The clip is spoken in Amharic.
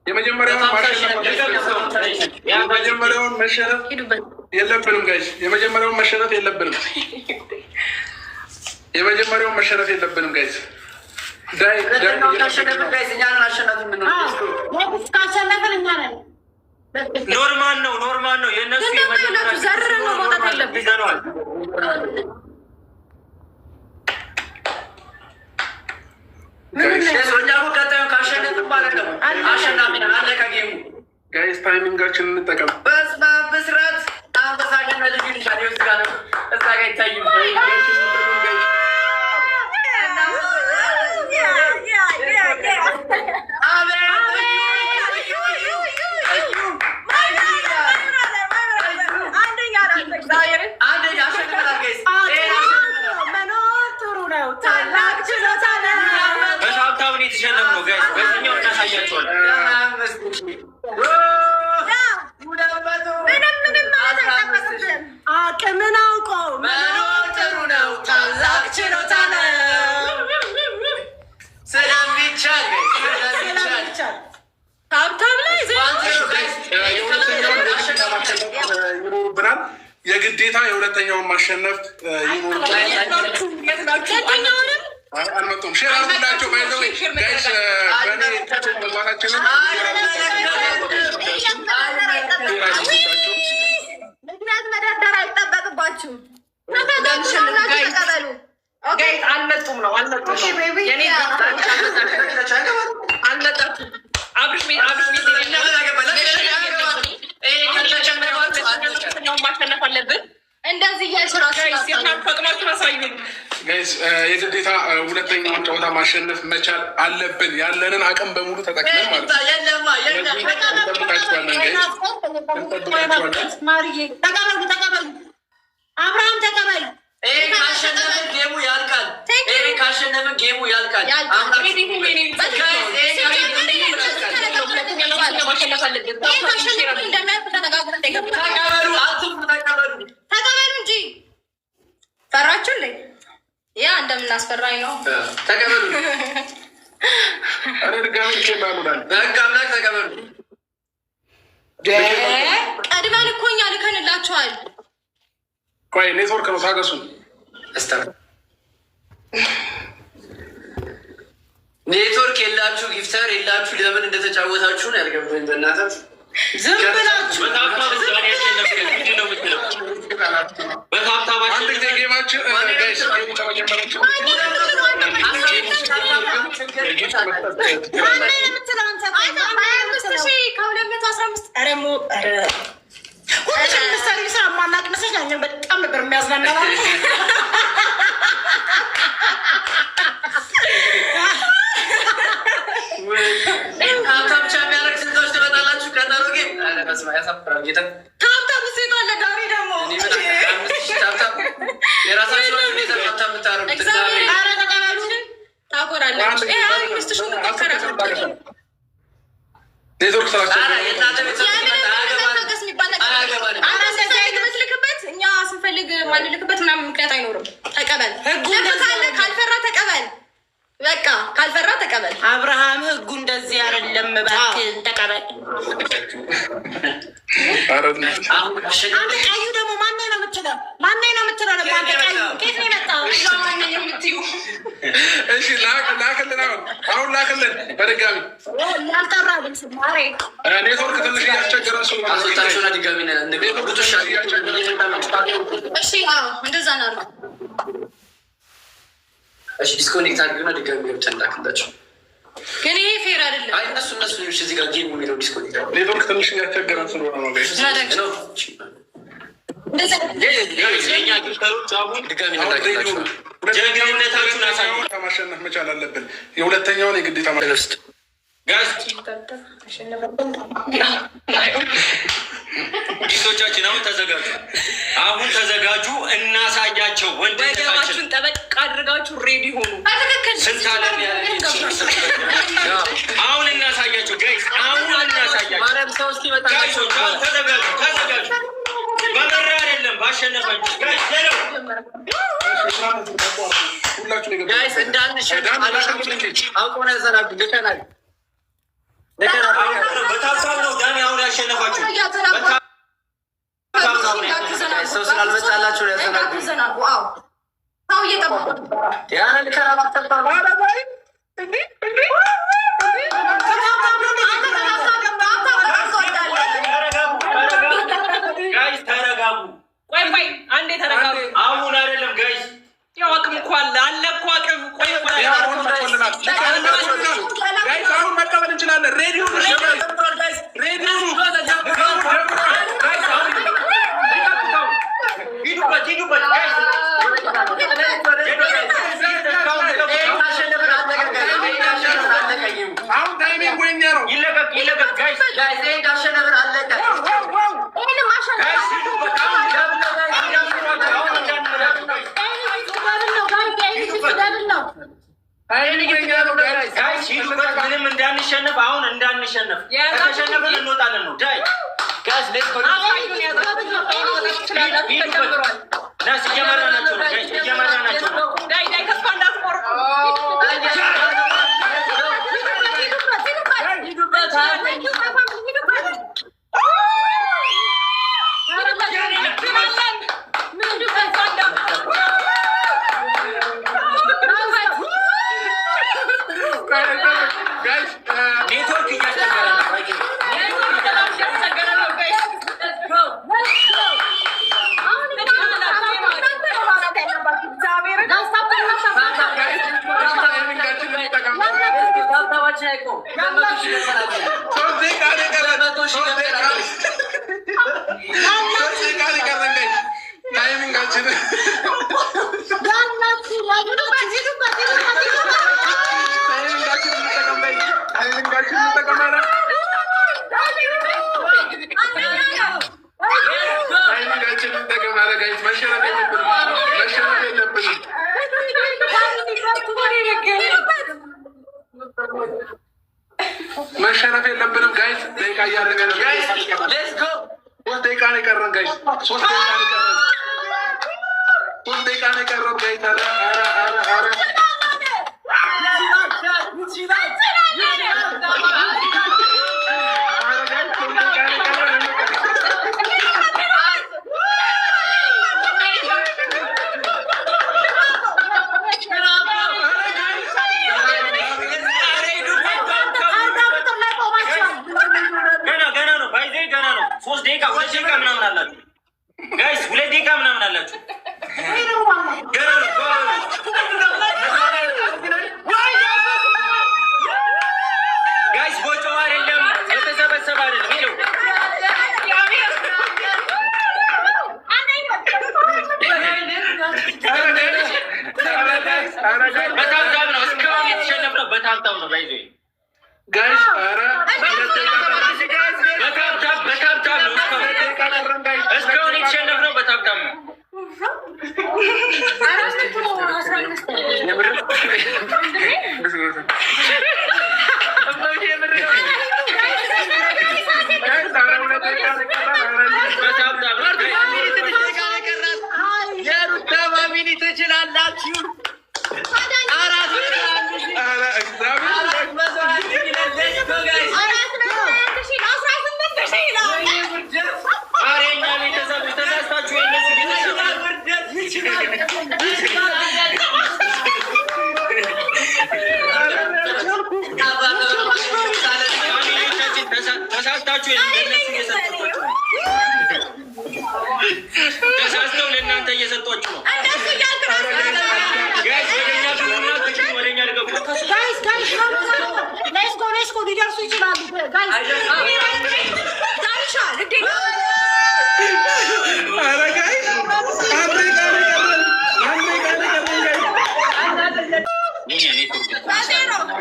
የመጀመሪያውን መሸነፍ የለብንም ጋይስ። የመጀመሪያውን መሸነፍ የለብንም። የመጀመሪያውን መሸነፍ የለብንም ጋይስ። ኖርማል ነው፣ ኖርማል ነው። የእነሱ ጋይስ ታይሚንጋችን እንጠቀም። በስራት የተሸነፍ ነው ጋይስ። በዚህኛው እናሳያቸዋል። አቅምን አውቆ መኖር ጥሩ ነው። ታላቅ ችሎታ ነው። ስለሚቻል ሀብታም ላይ ይኖርብናል። የግዴታ የሁለተኛውን ማሸነፍ ይኖርብናል። አልመጡም። ሼር አድርጉላቸው። ባይዘወይ ጋይስ በእኔ መግባታችንን ምክንያት መደርደር አይጠበቅባችሁም። አልመጡም ነው አልመጡም። ማሸነፍ አለብን። እንደዚህ ጋይስ የግዴታ ሁለተኛውን ጨዋታ ማሸነፍ መቻል አለብን። ያለንን አቅም በሙሉ ተጠቅመን ማለት ነው። ተቀበሉ። አብርሃም ተቀበሉ። ካሸነፍን ጌሙ ያልቃል። ካሸነፍን ጌሙ ያልቃል። ተቀበሉ እንጂ ፈራችሁ እንዴ? ያ እንደምናስፈራኝ ነው። ተቀበሉ። በህግ አምላክ ተቀበሉ። ቀድመን እኮ እኛ ልከንላችኋል። ቆይ ኔትወርክ ነው፣ ታገሱ። ኔትወርክ የላችሁ፣ ጊፍተር የላችሁ። ለምን እንደተጫወታችሁ ነው ያልገባኝ። በእናትህ ዝም ብላችሁ በጣም ነበር የሚያዝናና። ብቻ የሚያደርግ ስንቶች ትመጣላችሁ? ቀጠሮ ጌም ያሳፍራል። ጌታ ታብታብ ሴት አለ። ዳሪ ደግሞ የራሳችሁ ታኮራላችሁ። ኔትወርክ እኛ ስንፈልግ ማንልክበት ምናምን ምክንያት አይኖርም። ተቀበል። ካለ ካልፈራ ተቀበል። በቃ ካልፈራ ተቀበል። አብርሃም ህጉ እንደዚህ አይደለም። እባክህ ተቀበል። አንተ ቀዩ ደግሞ ማነው ነው የምትለው? ማነው ነው የምትለው? ደግሞ አንተ ቀዩ ከየት ነው የመጣው? ማነው የምትዩ? እሺ ላክልን። አሁን ላክልን በድጋሚ ያልጠራ ድምፅ ማሬ። ኔትወርክ ትንሽ እያስቸገረ አስወጣችሁና ድጋሚ እሺ፣ እንደዛ ነው። እሺ ዲስኮኔክት አድርግና ድጋሚ ገብተን ላክላቸው። ግን ይሄ ፌር አይደለም። አይ እነሱ እዚህ ጋር ጌም የሚለው ዲስኮኔክት ኔትወርክ ትንሽ እያስቸገረን ስለሆነ ነው። ማሸነፍ መቻል አለብን። የሁለተኛውን የግዴታ ማለስት ጊዜዎቻችን አሁን ተዘጋጁ። አሁን ተዘጋጁ። እናሳያቸው። ወንድነታችሁን ጠበቅ አድርጋችሁ ሬዲ ሆኑ። ስንታለን አሁን እናሳያቸው ጋይስ። አሁን እናሳያቸው። ተዘጋጁ። በመራ አይደለም ባሸነፋችሁ ጋይስ። ጋይስ እንዳንሸጥ አውቀው ነው ያዘናሉ። ልከናል በታብታብ ነው ዳኒ አሁን ያሸነፋችሁ። ሰው ስላልመጣላችሁ ነው ያዘናሉ። ያን ልከራ ጋይስ ተረጋጉ። ቆይ አንዴ ተረጋጉ። አሁን አይደለም ጋይስ፣ ያው አቅም እኮ አለ እኮ አቅም። ቆይ ጋይስ አሁን መቀበል እንችላለን። ሬዲዮ ሂዱበት ጋይስ። አሁን ታይሚንግ ወኛ ነው። ይለቀቅ ጋይስ። እንዳሸነፍን አለቀ። ምንም እንዳንሸነፍ አሁን እንዳንሸነፍ ከተሸነፍን እንወጣለን ነው ዳይ ጋይስ ናስ እየመራናቸው ነው ጋይስ እየመራናቸው ነው ዳይ ተስፋ እንዳትቆርጡ ኔትወርክ እያስቸገረ ነው። መሸነፍ የለብንም ጋይስ። ደቂቃ እያደረገ ነው። ደቂቃ ነው የቀረን ጋይስ። 3 ደቂቃ ነው የቀረን ጋይስ። ገና ነው። 3 ደቂቃ 2 ደቂቃ ምናምን አላችሁ ጋይስ። 2 ደቂቃ ምናምን አላችሁ። ገና ነው ጋይስ። ቦጮ አይደለም የተሰበሰበ አይደለም። ይለው በታብታብ ነው እስካሁን የተሸነፍነው። በታብታብ ነው ባይዘ ጋይስ። በታብታብ ነው እስካሁን የተሸነፍነው። በታብታብ ነው። ትችላላችሁ። ተሳስተው ለእናንተ እየሰጧችሁ ነው። ጋይስ ሊደርሱ ይችላሉ።